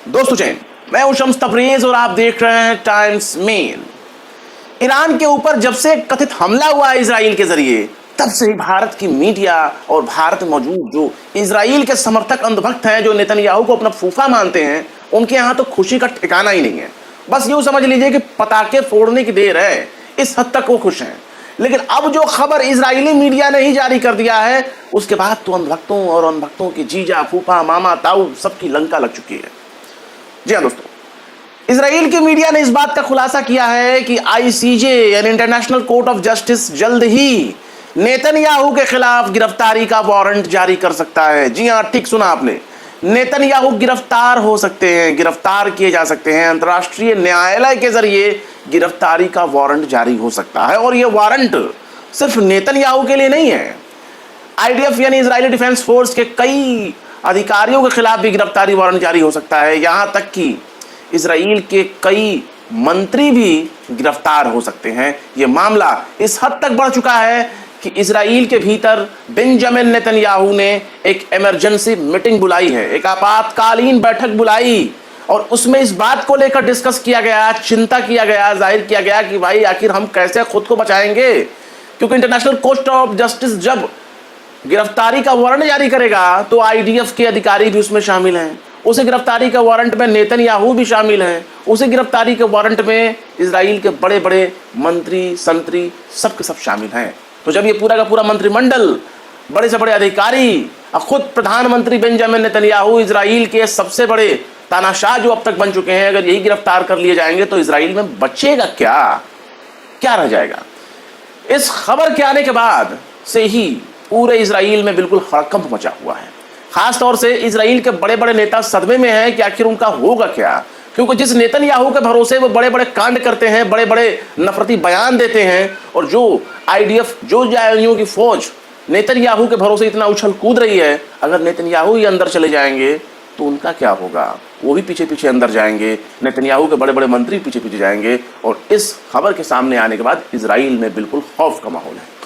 दोस्तों चैन, मैं हूं शम्स तबरेज और आप देख रहे हैं टाइम्स मेल। ईरान के ऊपर जब से कथित हमला हुआ है इजराइल के जरिए, तब से ही भारत की मीडिया और भारत में मौजूद जो इजराइल के समर्थक अंधभक्त हैं, जो नेतन्याहू को अपना फूफा मानते हैं, उनके यहां तो खुशी का ठिकाना ही नहीं है। बस यूं समझ लीजिए कि पटाखे फोड़ने की देर है, इस हद तक वो खुश हैं। लेकिन अब जो खबर इजरायली मीडिया ने ही जारी कर दिया है, उसके बाद तो अंधभक्तों और अंधभक्तों की जीजा, फूफा, मामा, ताऊ सबकी लंका लग चुकी है। जी हाँ दोस्तों, इजराइल की मीडिया ने इस बात का खुलासा किया है कि आईसीजे यानी इंटरनेशनल कोर्ट ऑफ जस्टिस जल्द ही नेतन्याहू के खिलाफ गिरफ्तारी का वारंट जारी कर सकता है। जी हाँ, ठीक सुना आपने, नेतन्याहू गिरफ्तार हो सकते हैं, गिरफ्तार किए जा सकते हैं। अंतर्राष्ट्रीय न्यायालय के जरिए गिरफ्तारी का वारंट जारी हो सकता है और यह वारंट सिर्फ नेतन्याहू के लिए नहीं है, आईडीएफ यानी इजरायली डिफेंस फोर्स के कई अधिकारियों के खिलाफ भी गिरफ्तारी वारंट जारी हो सकता है। यहां तक कि इजराइल के कई मंत्री भी गिरफ्तार हो सकते हैं। यह मामला इस हद तक बढ़ चुका है कि इजराइल के भीतर बेंजामिन नेतन्याहू ने एक इमरजेंसी मीटिंग बुलाई है, एक आपातकालीन बैठक बुलाई और उसमें इस बात को लेकर डिस्कस किया गया, चिंता किया गया, जाहिर किया गया कि भाई आखिर हम कैसे खुद को बचाएंगे, क्योंकि इंटरनेशनल कोर्ट ऑफ जस्टिस जब गिरफ्तारी का वारंट जारी करेगा तो आईडीएफ के अधिकारी भी उसमें शामिल हैं, उसे गिरफ्तारी का वारंट में नेतन्याहू भी शामिल हैं, उसे गिरफ्तारी के वारंट में इजराइल के बड़े बड़े मंत्री, संतरी सबके सब शामिल हैं। तो जब ये पूरा का पूरा मंत्रिमंडल, बड़े से बड़े अधिकारी, खुद प्रधानमंत्री बेंजामिन नेतन्याहू, इजराइल के सबसे बड़े तानाशाह जो अब तक बन चुके हैं, अगर यही गिरफ्तार कर लिए जाएंगे तो इजराइल में बचेगा क्या रह जाएगा। इस खबर के आने के बाद से ही पूरे इजराइल में बिल्कुल हड़कंप मचा हुआ है। खास तौर से इजराइल के बड़े बड़े नेता सदमे में हैं कि आखिर उनका होगा क्या, क्योंकि जिस नेतन्याहू के भरोसे वो बड़े बड़े कांड करते हैं, बड़े बड़े नफरती बयान देते हैं, और जो आईडीएफ, जो जायनियों की फौज नेतन्याहू के भरोसे इतना उछल कूद रही है, अगर नेतन्याहू ही अंदर चले जाएंगे तो उनका क्या होगा। वो भी पीछे पीछे अंदर जाएंगे, नेतन्याहू के बड़े बड़े मंत्री पीछे पीछे जाएंगे। और इस खबर के सामने आने के बाद इजराइल में बिल्कुल खौफ का माहौल है।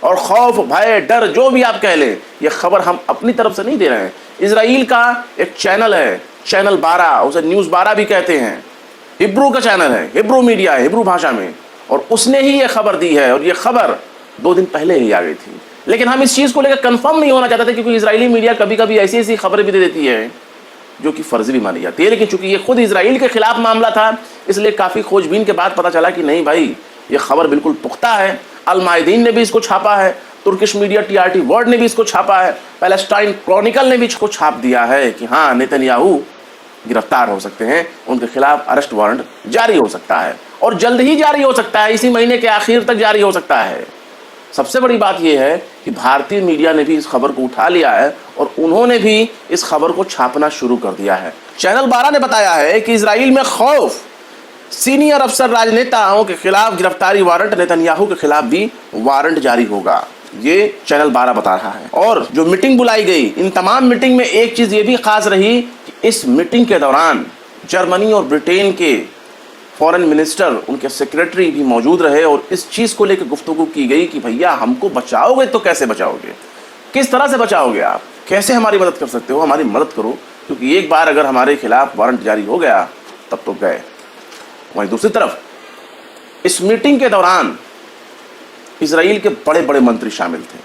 और खौफ, भय, डर, जो भी आप कह लें, यह खबर हम अपनी तरफ से नहीं दे रहे हैं। इजराइल का एक चैनल है, चैनल 12, उसे न्यूज़ 12 भी कहते हैं, हिब्रू का चैनल है, हिब्रू मीडिया है, हिब्रू भाषा में, और उसने ही यह खबर दी है। और यह खबर 2 दिन पहले ही आ गई थी, लेकिन हम इस चीज़ को लेकर कंफर्म नहीं होना चाहते थे, क्योंकि इजरायली मीडिया कभी कभी ऐसी ऐसी खबरें भी दे देती है जो कि फर्जी भी मानी जाती है। लेकिन चूंकि ये खुद इजराइल के खिलाफ मामला था, इसलिए काफ़ी खोजबीन के बाद पता चला कि नहीं भाई, ये खबर बिल्कुल पुख्ता है। अल मायदीन ने भी इसको छापा है, तुर्किश मीडिया टीआरटी वर्ल्ड ने भी इसको छापा है, पैलेस्टाइन क्रॉनिकल ने भी इसको छाप दिया है कि हाँ, नेतन्याहू गिरफ्तार हो सकते हैं, उनके खिलाफ अरेस्ट वारंट जारी हो सकता है और जल्द ही जारी हो सकता है, इसी महीने के आखिर तक जारी हो सकता है। सबसे बड़ी बात यह है कि भारतीय मीडिया ने भी इस खबर को उठा लिया है और उन्होंने भी इस खबर को छापना शुरू कर दिया है। चैनल 12 ने बताया है कि इजराइल में खौफ, सीनियर अफसर, राजनेताओं के खिलाफ गिरफ्तारी वारंट, नेतन्याहू के खिलाफ भी वारंट जारी होगा, ये चैनल 12 बता रहा है। और जो मीटिंग बुलाई गई, इन तमाम मीटिंग में एक चीज ये भी खास रही कि इस मीटिंग के दौरान जर्मनी और ब्रिटेन के फॉरेन मिनिस्टर, उनके सेक्रेटरी भी मौजूद रहे और इस चीज को लेकर गुफ्तगू की गई कि भैया हमको बचाओगे तो कैसे बचाओगे, किस तरह से बचाओगे, आप कैसे हमारी मदद कर सकते हो, हमारी मदद करो, क्योंकि एक बार अगर हमारे खिलाफ वारंट जारी हो गया तब तो गए। वहीं दूसरी तरफ इस मीटिंग के दौरान इजराइल के बड़े बड़े मंत्री शामिल थे,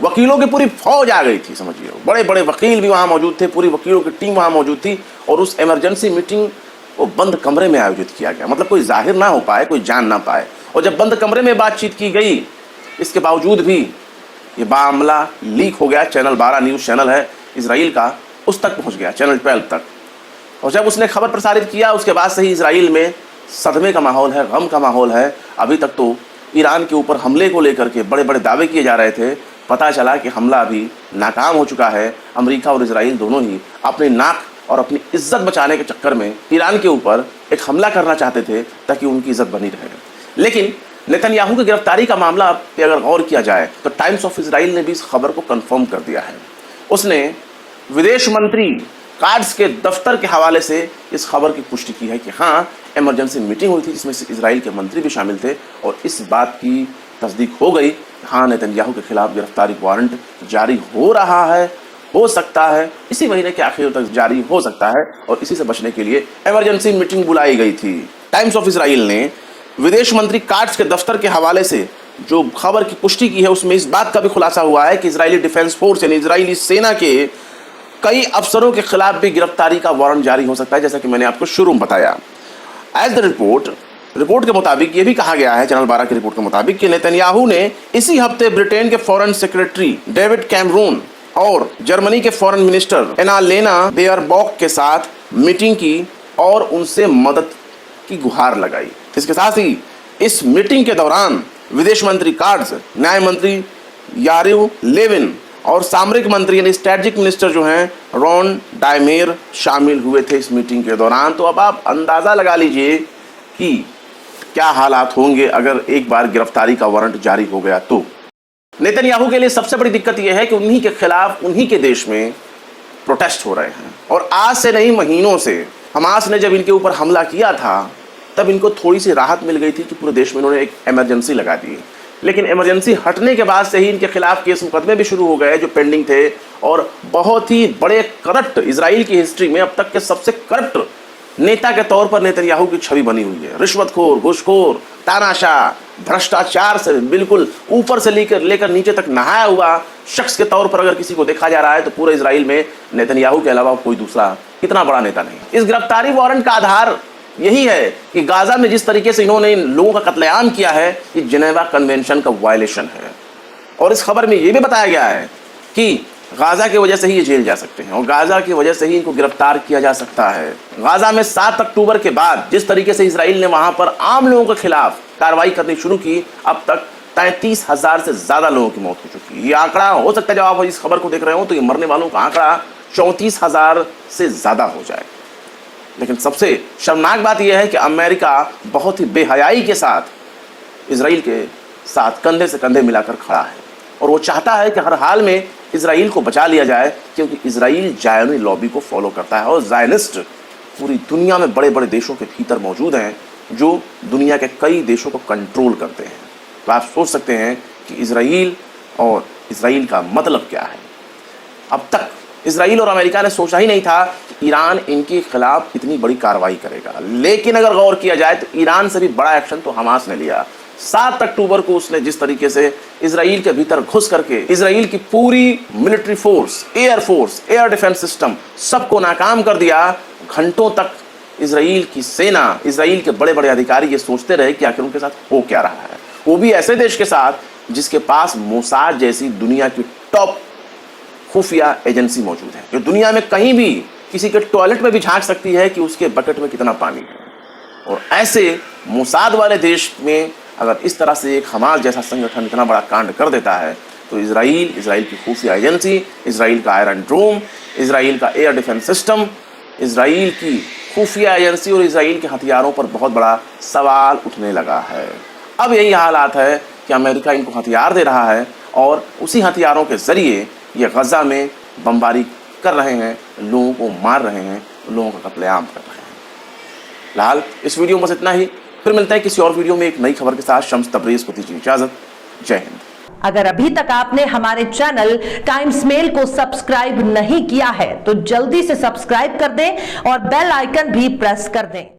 वकीलों की पूरी फौज आ गई थी, समझिए, बड़े बड़े वकील भी वहां मौजूद थे, पूरी वकीलों की टीम वहां मौजूद थी। और उस इमरजेंसी मीटिंग को बंद कमरे में आयोजित किया गया, मतलब कोई जाहिर ना हो पाए, कोई जान ना पाए। और जब बंद कमरे में बातचीत की गई, इसके बावजूद भी ये मामला लीक हो गया। चैनल 12 न्यूज़ चैनल है इजराइल का, उस तक पहुंच गया, चैनल 12 तक। और जब उसने खबर प्रसारित किया, उसके बाद से ही इजराइल में सदमे का माहौल है, गम का माहौल है। अभी तक तो ईरान के ऊपर हमले को लेकर के बड़े बड़े दावे किए जा रहे थे, पता चला कि हमला अभी नाकाम हो चुका है। अमेरिका और इजराइल दोनों ही अपनी नाक और अपनी इज्जत बचाने के चक्कर में ईरान के ऊपर एक हमला करना चाहते थे ताकि उनकी इज्जत बनी रहे। लेकिन नेतन्याहू की गिरफ्तारी का मामला पे अगर गौर किया जाए तो टाइम्स ऑफ इजराइल ने भी इस खबर को कंफर्म कर दिया है। उसने विदेश मंत्री कार्ड्स के दफ्तर के हवाले से इस खबर की पुष्टि की है कि हाँ, इमरजेंसी मीटिंग हुई थी जिसमें इजराइल के मंत्री भी शामिल थे और इस बात की तस्दीक हो गई, हाँ, नेतन्याहू के खिलाफ गिरफ्तारी वारंट जारी हो रहा है, हो सकता है इसी महीने के आखिर तक जारी हो सकता है और इसी से बचने के लिए इमरजेंसी मीटिंग बुलाई गई थी। टाइम्स ऑफ इजराइल ने विदेश मंत्री काट्स के दफ्तर के हवाले से जो खबर की पुष्टि की है उसमें इस बात का भी खुलासा हुआ है कि इजरायली डिफेंस फोर्स यानी इजरायली सेना के कई अफसरों के खिलाफ भी गिरफ्तारी का वारंट जारी हो सकता है, जैसा कि मैंने आपको शुरू में बताया। एज द रिपोर्ट के मुताबिक ये भी कहा गया है, चैनल 12 की रिपोर्ट के मुताबिक, कि नेतन्याहू ने इसी हफ्ते ब्रिटेन के फॉरेन सेक्रेटरी डेविड कैमरून और जर्मनी के फॉरेन मिनिस्टर एनालेना बेयरबॉक के साथ मीटिंग की और उनसे मदद की गुहार लगाई। इसके साथ ही इस मीटिंग के दौरान विदेश मंत्री काट्स, न्याय मंत्री यारिव लेविन और सामरिक मंत्री यानी स्ट्रेटेजिक मिनिस्टर जो हैं रॉन डायमेर शामिल हुए थे इस मीटिंग के दौरान। तो अब आप अंदाजा लगा लीजिए कि क्या हालात होंगे अगर एक बार गिरफ्तारी का वारंट जारी हो गया तो। नेतन्याहू के लिए सबसे बड़ी दिक्कत यह है कि उन्हीं के खिलाफ उन्हीं के देश में प्रोटेस्ट हो रहे हैं और आज से नहीं महीनों से हमास ने जब इनके ऊपर हमला किया था तब इनको थोड़ी सी राहत मिल गई थी कि पूरे देश में इन्होंने एक इमरजेंसी लगा दी, लेकिन इमरजेंसी हटने के बाद से ही इनके खिलाफ केस मुकदमे भी शुरू हो गए जो पेंडिंग थे और बहुत ही बड़े करप्ट, इजराइल की हिस्ट्री में अब तक के सबसे करप्ट नेता के तौर पर नेतन्याहू की छवि बनी हुई है। रिश्वतखोर, घूसखोर, तानाशाह, भ्रष्टाचार से बिल्कुल ऊपर से लेकर नीचे तक नहाया हुआ शख्स के तौर पर अगर किसी को देखा जा रहा है तो पूरे इजराइल में नेतन्याहू के अलावा कोई दूसरा इतना बड़ा नेता नहीं। इस गिरफ्तारी वारंट का आधार यही है कि गाजा में जिस तरीके से इन्होंने इन लोगों का कत्लेआम किया है ये जिनेवा कन्वेंशन का वायलेशन है और इस खबर में ये भी बताया गया है कि गाजा की वजह से ही ये जेल जा सकते हैं और गाजा की वजह से ही इनको गिरफ्तार किया जा सकता है। गाजा में 7 अक्टूबर के बाद जिस तरीके से इजराइल ने वहां पर आम लोगों के खिलाफ कार्रवाई करनी शुरू की, अब तक 33,000 से ज्यादा लोगों की मौत हो चुकी है। ये आंकड़ा हो सकता है जब आप इस खबर को देख रहे हो तो ये मरने वालों का आंकड़ा 34,000 से ज्यादा हो जाए। लेकिन सबसे शर्मनाक बात यह है कि अमेरिका बहुत ही बेहयाई के साथ इजराइल के साथ कंधे से कंधे मिलाकर खड़ा है और वो चाहता है कि हर हाल में इजराइल को बचा लिया जाए क्योंकि इजराइल जायनी लॉबी को फॉलो करता है और जायनिस्ट पूरी दुनिया में बड़े बड़े देशों के भीतर मौजूद हैं जो दुनिया के कई देशों को कंट्रोल करते हैं। तो आप सोच सकते हैं कि इजराइल और इजराइल का मतलब क्या है। अब तक इजराइल और अमेरिका ने सोचा ही नहीं था कि ईरान इनके खिलाफ इतनी बड़ी कार्रवाई करेगा, लेकिन अगर गौर किया जाए तो ईरान से भी बड़ा एक्शन तो हमास ने लिया। 7 अक्टूबर को उसने जिस तरीके से इजराइल के भीतर घुस करके इजराइल की पूरी military force, air defence system सबको नाकाम कर दिया। घंटों तक इजराइल की सेना, इजराइल के बड़े बड़े अधिकारी ये सोचते रहे कि आखिर उनके साथ हो क्या रहा है, वो भी ऐसे देश के साथ जिसके पास मोसाद जैसी दुनिया की टॉप खुफिया एजेंसी मौजूद है, जो दुनिया में कहीं भी किसी के टॉयलेट में भी झांक सकती है कि उसके बकेट में कितना पानी है। और ऐसे मोसाद वाले देश में अगर इस तरह से एक हमास जैसा संगठन इतना बड़ा कांड कर देता है तो इजराइल की खुफिया एजेंसी, इजराइल का आयरन ड्रोम, इजराइल का एयर डिफेंस सिस्टम, इजराइल की खुफिया एजेंसी और इजराइल के हथियारों पर बहुत बड़ा सवाल उठने लगा है। अब यही हालात है कि अमेरिका इनको हथियार दे रहा है और उसी हथियारों के जरिए ये गजा में बमबारी कर रहे हैं, लोगों को मार रहे हैं, लोगों का कत्लेआम कर रहे हैं। फिलहाल इस वीडियो में बस इतना ही, फिर मिलते हैं किसी और वीडियो में एक नई खबर के साथ। शम्स तबरेज को दीजिए इजाजत। जय हिंद। अगर अभी तक आपने हमारे चैनल टाइम्स मेल को सब्सक्राइब नहीं किया है तो जल्दी से सब्सक्राइब कर दें और बेल आइकन भी प्रेस कर दें।